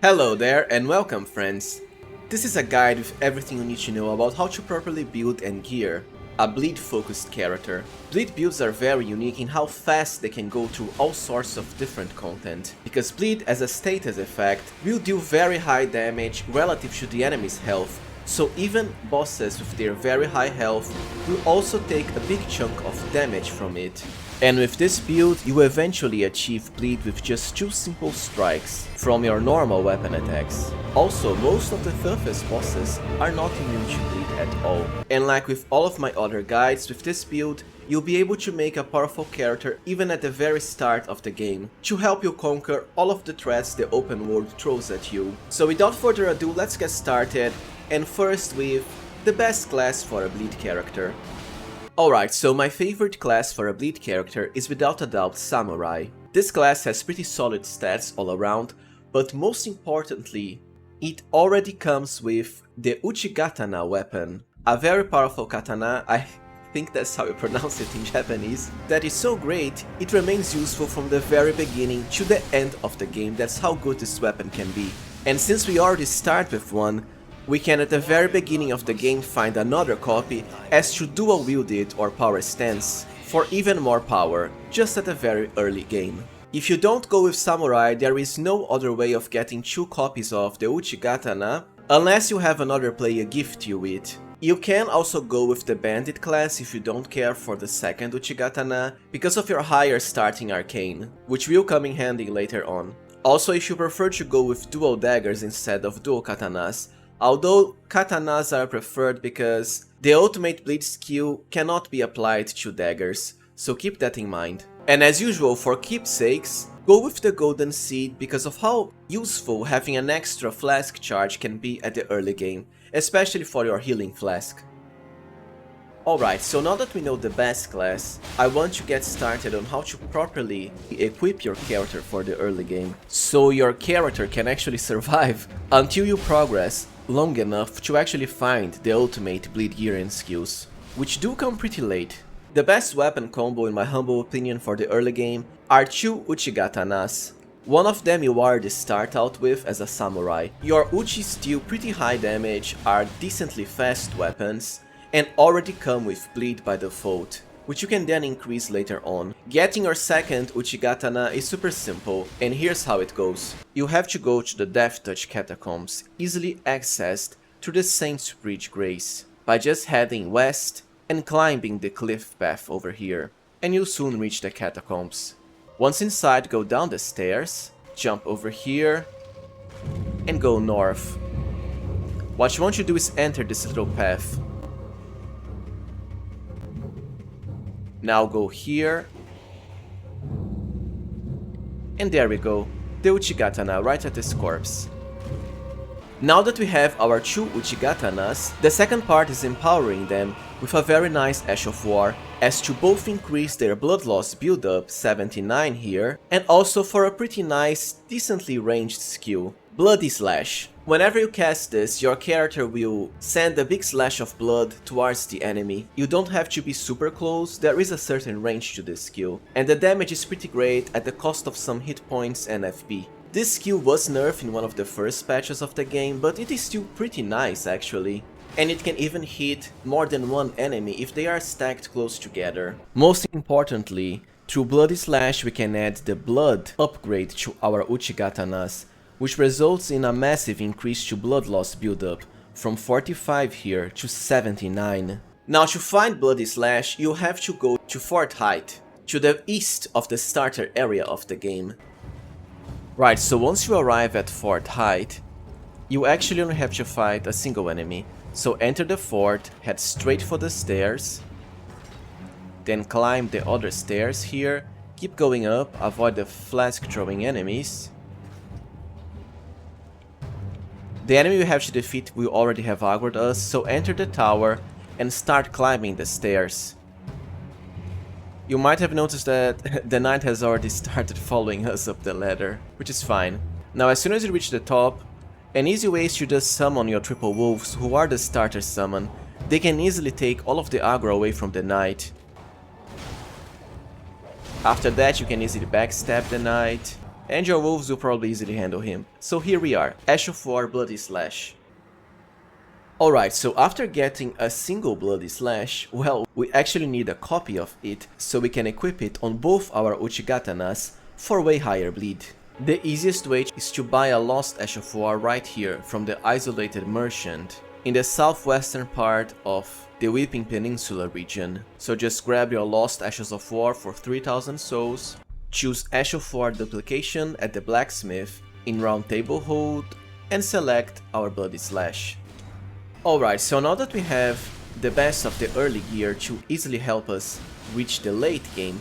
Hello there and welcome friends! This is a guide with everything you need to know about how to properly build and gear a bleed focused character. Bleed builds are very unique in how fast they can go through all sorts of different content, because bleed as a status effect will deal very high damage relative to the enemy's health, so even bosses with their very high health will also take a big chunk of damage from it. And with this build, you will eventually achieve bleed with just 2 simple strikes from your normal weapon attacks. Also, most of the toughest bosses are not immune to bleed at all. And like with all of my other guides, with this build, you'll be able to make a powerful character even at the very start of the game, to help you conquer all of the threats the open world throws at you. So without further ado, let's get started, and first with the best class for a bleed character. Alright, so my favorite class for a bleed character is without a doubt Samurai. This class has pretty solid stats all around, but most importantly, it already comes with the Uchigatana weapon. A very powerful katana, I think that's how you pronounce it in Japanese, that is so great, it remains useful from the very beginning to the end of the game. That's how good this weapon can be. And since we already start with one, we can at the very beginning of the game find another copy as to dual wield it or power stance for even more power, just at the very early game. If you don't go with Samurai, there is no other way of getting 2 copies of the Uchigatana unless you have another player gift you it. You can also go with the Bandit class if you don't care for the second Uchigatana because of your higher starting arcane, which will come in handy later on. Also, if you prefer to go with dual daggers instead of dual katanas, although katanas are preferred because the ultimate bleed skill cannot be applied to daggers, so keep that in mind. And as usual, for keepsakes, go with the golden seed because of how useful having an extra flask charge can be at the early game, especially for your healing flask. Alright, so now that we know the best class, I want to get started on how to properly equip your character for the early game, so your character can actually survive until you progress long enough to actually find the ultimate bleed gear and skills, which do come pretty late. The best weapon combo in my humble opinion for the early game are 2 Uchigatanas. One of them you already start out with as a samurai. Your Uchis deal pretty high damage, are decently fast weapons, and already come with bleed by default, which you can then increase later on. Getting your second Uchigatana is super simple, and here's how it goes. You have to go to the Death Touch catacombs, easily accessed through the Saint's Bridge Grace, by just heading west and climbing the cliff path over here, and you'll soon reach the catacombs. Once inside, go down the stairs, jump over here, and go north. What you want to do is enter this little path. Now go here, and there we go, the Uchigatana right at this corpse. Now that we have our 2 Uchigatanas, the second part is empowering them with a very nice Ash of War, as to both increase their blood loss build up 79 here, and also for a pretty nice, decently ranged skill, Bloody Slash. Whenever you cast this, your character will send a big slash of blood towards the enemy. You don't have to be super close, there is a certain range to this skill, and the damage is pretty great at the cost of some hit points and FP. This skill was nerfed in one of the first patches of the game, but it is still pretty nice actually. And it can even hit more than one enemy if they are stacked close together. Most importantly, through Bloody Slash we can add the blood upgrade to our Uchigatanas, which results in a massive increase to blood loss buildup, from 45 here to 79. Now to find Bloody Slash, you have to go to Fort Height, to the east of the starter area of the game. Right, so once you arrive at Fort Height, you actually only have to fight a single enemy. So enter the fort, head straight for the stairs, then climb the other stairs here, keep going up, avoid the flask throwing enemies. The enemy we have to defeat will already have aggroed us, so enter the tower and start climbing the stairs. You might have noticed that the knight has already started following us up the ladder, which is fine. Now as soon as you reach the top, an easy way is to just summon your triple wolves, who are the starter summon. They can easily take all of the aggro away from the knight. After that you can easily backstab the knight, and your wolves will probably easily handle him. So here we are, Ash of War Bloody Slash. Alright, so after getting a single Bloody Slash, well, we actually need a copy of it so we can equip it on both our Uchigatanas for way higher bleed. The easiest way is to buy a Lost Ash of War right here from the Isolated Merchant in the southwestern part of the Weeping Peninsula region. So just grab your Lost Ashes of War for 3000 souls, choose Ash of War Duplication at the blacksmith in Round Table Hold, and select our Bloody Slash. Alright, so now that we have the best of the early gear to easily help us reach the late game,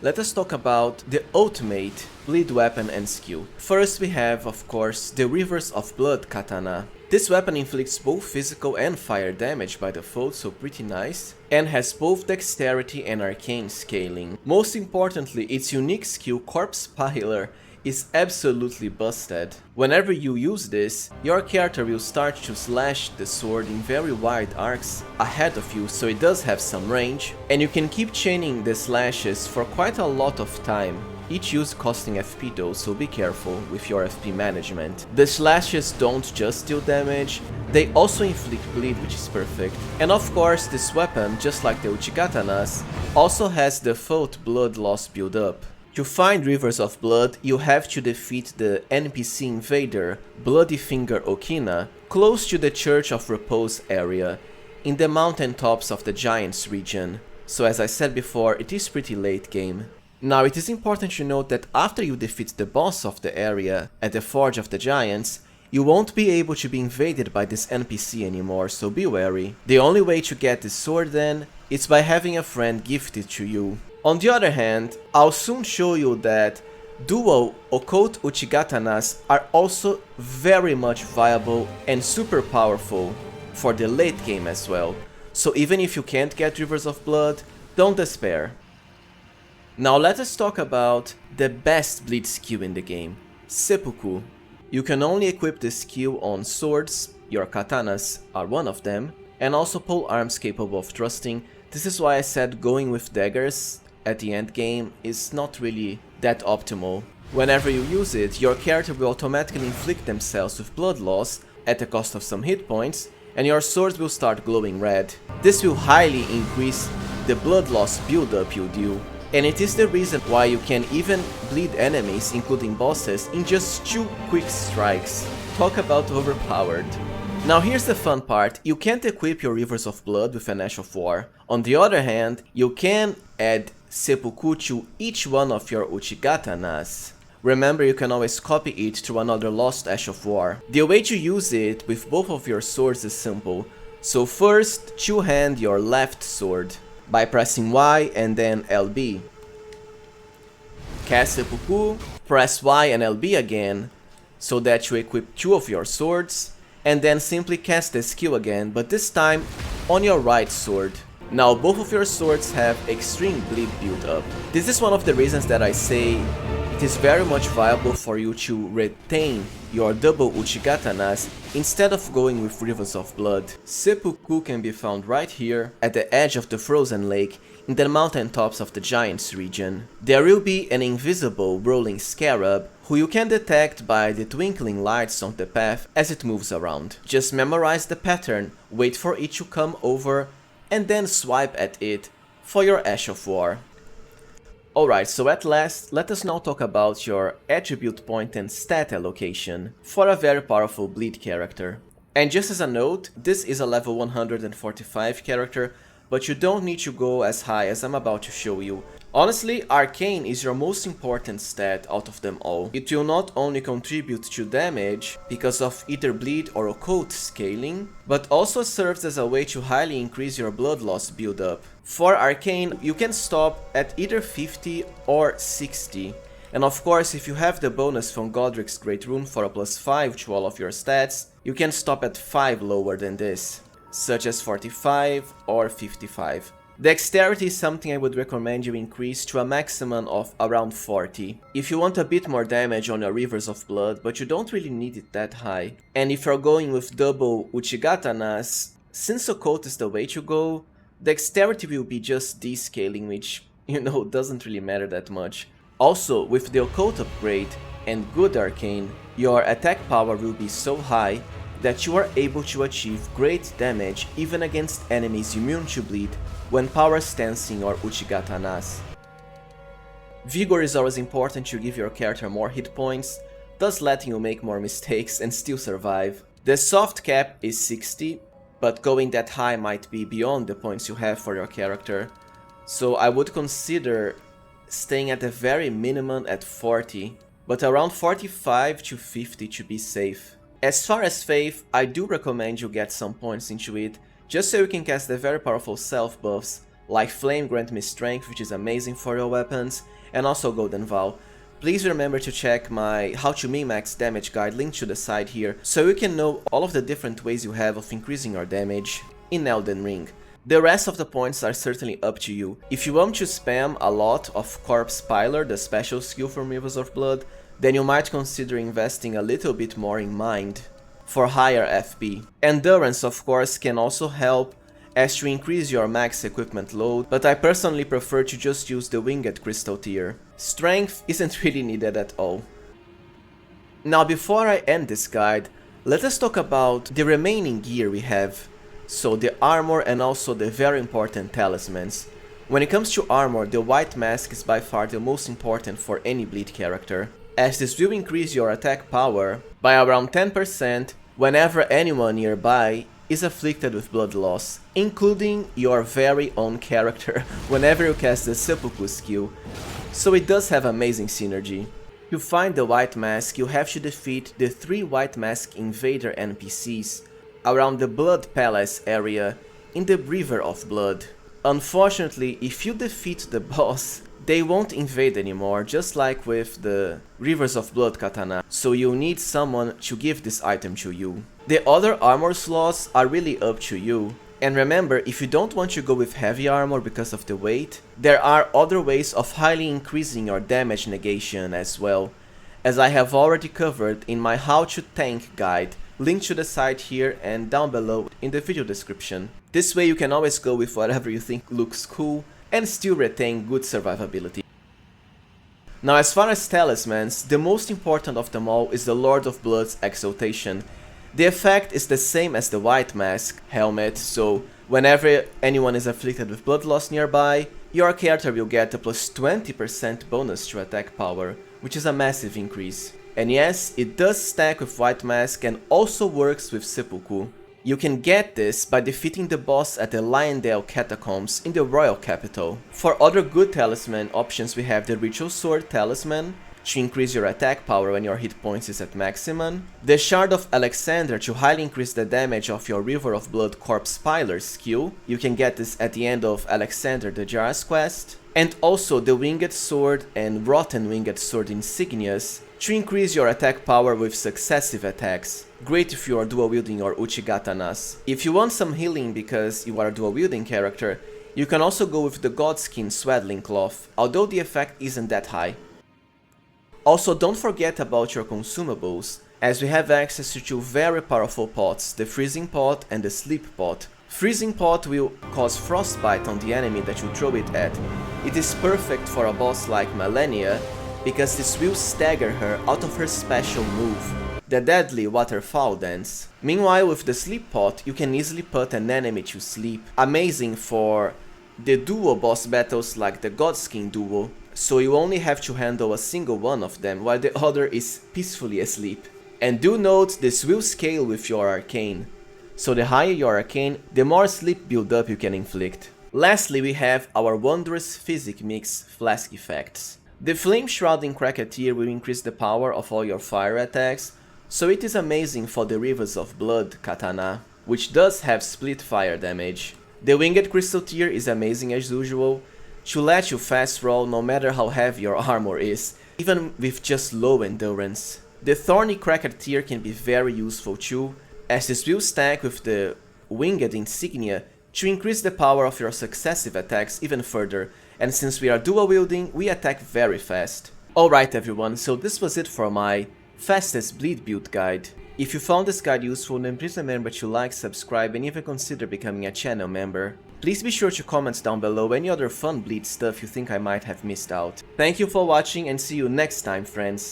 let us talk about the ultimate bleed weapon and skill. First we have, of course, the Rivers of Blood Katana. This weapon inflicts both physical and fire damage by default, so pretty nice, and has both dexterity and arcane scaling. Most importantly, its unique skill, Corpse Piler, is absolutely busted. Whenever you use this, your character will start to slash the sword in very wide arcs ahead of you, so it does have some range, and you can keep chaining the slashes for quite a lot of time. Each use costing FP though, so be careful with your FP management. The slashes don't just deal damage, they also inflict bleed, which is perfect. And of course, this weapon, just like the Uchigatanas, also has default blood loss build up. To find Rivers of Blood, you have to defeat the NPC invader, Bloody Finger Okina, close to the Church of Repose area, in the mountaintops of the Giants region. So as I said before, it is pretty late game. Now it is important to note that after you defeat the boss of the area at the Forge of the Giants, you won't be able to be invaded by this NPC anymore, so be wary. The only way to get this sword then is by having a friend gift it to you. On the other hand, I'll soon show you that dual occult Uchigatanas are also very much viable and super powerful for the late game as well. So even if you can't get Rivers of Blood, don't despair. Now let us talk about the best bleed skill in the game, Seppuku. You can only equip this skill on swords, your katanas are one of them, and also pole arms capable of thrusting. This is why I said going with daggers at the end game is not really that optimal. Whenever you use it, your character will automatically inflict themselves with blood loss at the cost of some hit points, and your swords will start glowing red. This will highly increase the blood loss build-up you do, and it is the reason why you can even bleed enemies, including bosses, in just 2 quick strikes. Talk about overpowered. Now here's the fun part, you can't equip your Rivers of Blood with an Ash of War. On the other hand, you can add Seppuku to each one of your Uchigatanas. Remember, you can always copy it to another Lost Ash of War. The way to use it with both of your swords is simple. So first, two-hand your left sword by pressing Y and then LB. Cast Seppuku, press Y and LB again, so that you equip 2 of your swords, and then simply cast the skill again, but this time on your right sword. Now both of your swords have extreme bleed build up. This is one of the reasons that I say it is very much viable for you to retain your double Uchigatanas instead of going with Rivers of Blood. Seppuku can be found right here at the edge of the frozen lake in the mountaintops of the Giants region. There will be an invisible rolling scarab who you can detect by the twinkling lights on the path as it moves around. Just memorize the pattern, wait for it to come over, and then swipe at it for your Ash of War. Alright, so at last, let us now talk about your attribute point and stat allocation for a very powerful bleed character. And just as a note, this is a level 145 character, but you don't need to go as high as I'm about to show you. Honestly, Arcane is your most important stat out of them all. It will not only contribute to damage because of either bleed or occult scaling, but also serves as a way to highly increase your blood loss build-up. For Arcane, you can stop at either 50 or 60. And of course, if you have the bonus from Godric's Great Rune for a +5 to all of your stats, you can stop at 5 lower than this, such as 45 or 55. Dexterity is something I would recommend you increase to a maximum of around 40. If you want a bit more damage on your Rivers of Blood, but you don't really need it that high. And if you're going with double Uchigatanas, since Occult is the way to go, Dexterity will be just descaling, which, you know, doesn't really matter that much. Also, with the Occult upgrade, and good arcane, your attack power will be so high that you are able to achieve great damage even against enemies immune to bleed when power stancing or uchigatanas. Vigor is always important to give your character more hit points, thus letting you make more mistakes and still survive. The soft cap is 60, but going that high might be beyond the points you have for your character, so I would consider staying at the very minimum at 40, but around 45 to 50 to be safe. As far as Faith, I do recommend you get some points into it, just so you can cast the very powerful self buffs, like Flame grant me strength, which is amazing for your weapons, and also Golden Vow. Please remember to check my How to Min-Max Damage guide linked to the side here, so you can know all of the different ways you have of increasing your damage in Elden Ring. The rest of the points are certainly up to you. If you want to spam a lot of Corpse Piler, the special skill from Rivers of Blood, then you might consider investing a little bit more in Mind for higher FP. Endurance of course can also help as to increase your max equipment load, but I personally prefer to just use the Winged Crystal tier. Strength isn't really needed at all. Now before I end this guide, let us talk about the remaining gear we have. So the armor and also the very important talismans. When it comes to armor, the white mask is by far the most important for any bleed character, as this will increase your attack power by around 10% whenever anyone nearby is afflicted with blood loss, including your very own character whenever you cast the Seppuku skill, so it does have amazing synergy. To find the white mask, you have to defeat the 3 white mask invader NPCs around the Blood Palace area in the River of Blood. Unfortunately, if you defeat the boss, they won't invade anymore, just like with the Rivers of Blood katana, so you'll need someone to give this item to you. The other armor slots are really up to you, and remember, if you don't want to go with heavy armor because of the weight, there are other ways of highly increasing your damage negation as well, as I have already covered in my How to Tank guide, linked to the side here and down below in the video description. This way you can always go with whatever you think looks cool and still retain good survivability. Now as far as talismans, the most important of them all is the Lord of Blood's Exaltation. The effect is the same as the white mask helmet, so whenever anyone is afflicted with blood loss nearby, your character will get a plus 20% bonus to attack power, which is a massive increase. And yes, it does stack with white mask and also works with Seppuku. You can get this by defeating the boss at the Lionendale Catacombs in the Royal Capital. For other good talisman options, we have the Ritual Sword Talisman to increase your attack power when your hit points is at maximum, the Shard of Alexander to highly increase the damage of your River of Blood Corpse Piler skill. You can get this at the end of Alexander the Jar's quest, and also the Winged Sword and Rotten Winged Sword insignias to increase your attack power with successive attacks. Great if you are dual wielding or uchigatanas. If you want some healing because you are a dual wielding character, you can also go with the Godskin Swaddling Cloth, although the effect isn't that high. Also, don't forget about your consumables, as we have access to 2 very powerful pots, the Freezing Pot and the Sleep Pot. Freezing Pot will cause frostbite on the enemy that you throw it at. It is perfect for a boss like Malenia, because this will stagger her out of her special move, the Deadly Waterfowl Dance. Meanwhile, with the Sleep Pot, you can easily put an enemy to sleep, amazing for the duo boss battles like the Godskin duo, so you only have to handle a single one of them while the other is peacefully asleep. And do note, this will scale with your arcane, so the higher your arcane, the more sleep build-up you can inflict. Lastly, we have our Wondrous Physic Mix Flask effects. The Flame Shrouding Cracketeer will increase the power of all your fire attacks, so it is amazing for the Rivers of Blood katana, which does have split fire damage. The Winged Crystal tier is amazing as usual, to let you fast roll no matter how heavy your armor is, even with just low endurance. The Thorny Cracker tier can be very useful too, as this will stack with the Winged Insignia to increase the power of your successive attacks even further, and since we are dual wielding, we attack very fast. Alright everyone, so this was it for my fastest bleed build guide. If you found this guide useful, then please remember to like, subscribe and even consider becoming a channel member. Please be sure to comment down below any other fun bleed stuff you think I might have missed out. Thank you for watching and see you next time, friends.